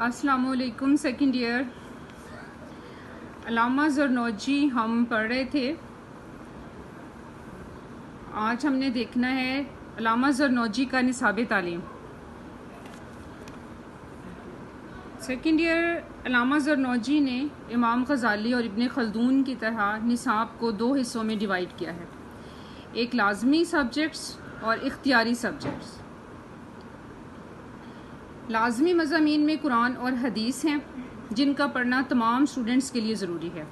अस्सलाम वालेकुम। Second year अल्लामा ज़रनोजी हम पढ़ रहे थे। आज हमने देखना है अल्लामा ज़रनोजी का निसाब तालीम। सेकंड ईयर अल्लामा ज़रनोजी ने इमाम ग़ज़ाली और इब्न खल्दून की तरह निसाब को दो हिस्सों में डिवाइड किया है, एक लाजमी सब्जेक्ट्स और इख्तियारी सब्जेक्ट्स। लाजमी मज़ामीन में कुरान और हदीस हैं जिनका पढ़ना तमाम स्टूडेंट्स के लिए ज़रूरी है,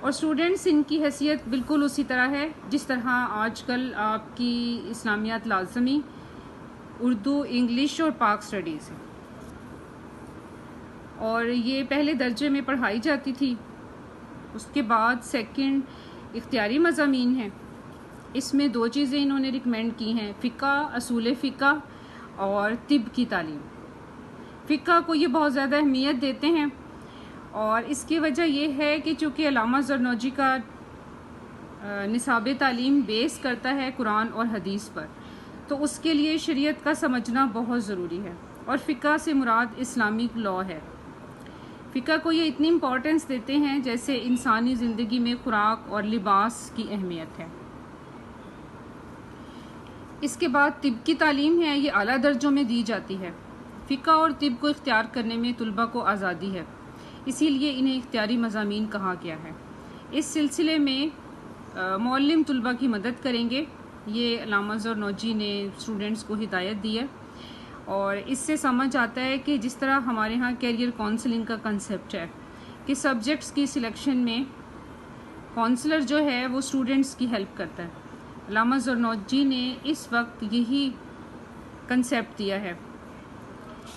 और स्टूडेंट्स इनकी हैसियत बिल्कुल उसी तरह है जिस तरह आजकल आपकी इस्लामियात लाजमी, उर्दू, इंग्लिश और पाक स्टडीज़ है, और ये पहले दर्जे में पढ़ाई जाती थी। उसके बाद सेकंड इख्तियारी मज़ामीन हैं। इसमें दो चीज़ें इन्होंने रिकमेंड की हैं, फ़िक़्ह, असूल फ़िक़्ह और तिब की तालीम। फ़िक़्ह को ये बहुत ज़्यादा अहमियत देते हैं, और इसकी वजह यह है कि चूँकि अल्लामा ज़रनोजी का निसाब तालीम बेस करता है कुरान और हदीस पर, तो उसके लिए शरीयत का समझना बहुत ज़रूरी है, और फ़िक़्ह से मुराद इस्लामिक लॉ है। फ़िक़्ह को ये इतनी इम्पोर्टेंस देते हैं जैसे इंसानी ज़िंदगी में खुराक और लिबास की अहमियत है। इसके बाद तिब की तालीम है, ये आला दर्जों में दी जाती है। फ़िक़्ह और तिब को इख्तियार करने में तुलबा को आज़ादी है, इसीलिए इन्हें इख्तियारी मज़ामीन कहा गया है। इस सिलसिले में मुअल्लिम तुलबा की मदद करेंगे। ये अल्लामा ज़रनोजी ने स्टूडेंट्स को हिदायत दी है, और इससे समझ आता है कि जिस तरह हमारे यहाँ कैरियर काउंसलिंग का कंसेप्ट है कि सब्जेक्ट्स की सिलेक्शन में काउंसलर जो है वो स्टूडेंट्स की हेल्प करता है, अल्लामा ज़रनोजी ने इस वक्त यही कंसेप्ट दिया है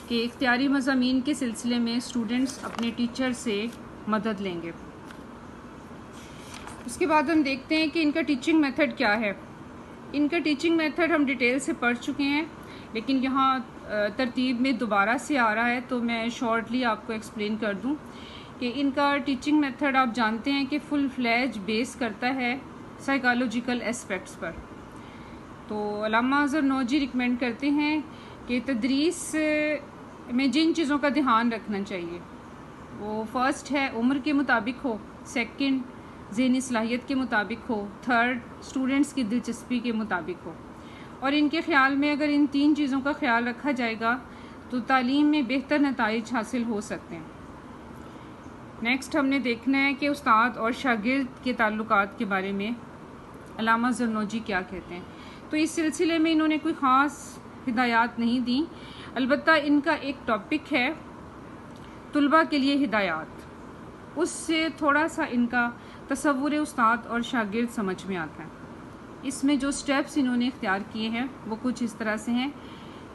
कि इख्तियारी मज़ामीन के सिलसिले में स्टूडेंट्स अपने टीचर से मदद लेंगे। उसके बाद हम देखते हैं कि इनका टीचिंग मेथड क्या है। इनका टीचिंग मेथड हम डिटेल से पढ़ चुके हैं, लेकिन यहाँ तरतीब में दोबारा से आ रहा है, तो मैं शॉर्टली आपको एक्सप्लेन कर दूँ कि इनका टीचिंग मेथड आप जानते हैं कि फुल फ्लैज बेस करता है साइकोलॉजिकल एस्पेक्ट्स पर। तो अल्लामा ज़रनोजी रिकमेंड करते हैं कि तदरीस में जिन चीज़ों का ध्यान रखना चाहिए वो फर्स्ट है उम्र के मुताबिक हो, सेकंड ज़हनी सलाहियत के मुताबिक हो, थर्ड स्टूडेंट्स की दिलचस्पी के मुताबिक हो। और इनके ख़्याल में अगर इन तीन चीज़ों का ख्याल रखा जाएगा तो तालीम में बेहतर नताइज हासिल हो सकते हैं। नेक्स्ट हमने देखना है कि उस्ताद और शागिर्द के ताल्लुकात के बारे में अल्लामा ज़रनोजी क्या कहते हैं। तो इस सिलसिले में इन्होंने कोई ख़ास हिदायत नहीं दी, अलबत्ता इनका एक टॉपिक है तुलबा के लिए हिदायत, उससे थोड़ा सा इनका तसव्वुर उस्ताद और शागिर्द समझ में आता है। इसमें जो स्टेप्स इन्होंने इख्तियार किए हैं वो कुछ इस तरह से हैं।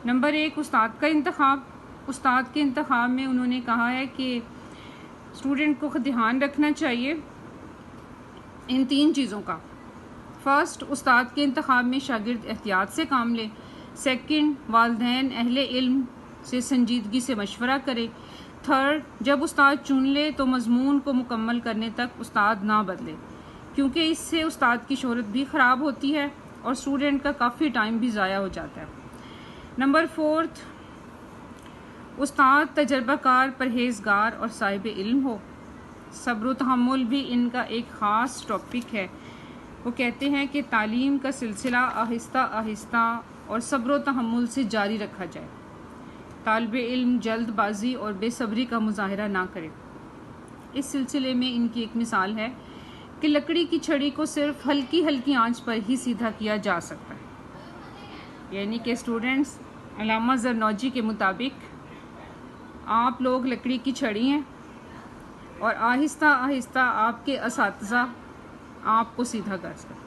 नंबर 1, उस्ताद का इंतखाब। उस्ताद के इंतखाब में उन्होंने कहा है कि स्टूडेंट को ध्यान रखना चाहिए इन तीन चीज़ों का। फर्स्ट, उस्ताद के इंतखाब में शागिर्द एहतियात से काम ले। सेकंड, वालिदैन अहले इल्म से संजीदगी से मशवरा करे। थर्ड, जब उस्ताद चुन ले तो मजमून को मुकम्मल करने तक उस्ताद ना बदले, क्योंकि इससे उस्ताद की शोहरत भी ख़राब होती है और स्टूडेंट का काफ़ी टाइम भी ज़ाया हो जाता है। नंबर 4, उस्ताद तजर्बाकार, परहेजगार और साहिब इल्म हो। सब्र व तहम्मुल भी इनका एक ख़ास टॉपिक है। वो कहते हैं कि तालीम का सिलसिला आहिस्ता आहिस्ता और सब्र व तहम्मुल से जारी रखा जाए। तालिब इल्म जल्दबाजी और बेसब्री का मुजाहरा ना करे। इस सिलसिले में इनकी एक मिसाल है कि लकड़ी की छड़ी को सिर्फ हल्की हल्की आंच पर ही सीधा किया जा सकता है। यानी कि स्टूडेंट्स, अल्लामा ज़रनोजी के मुताबिक आप लोग लकड़ी की छड़ी हैं, और आहिस्ता आहिस्ता आपके असातिज़ा आपको सीधा कर सकते हैं।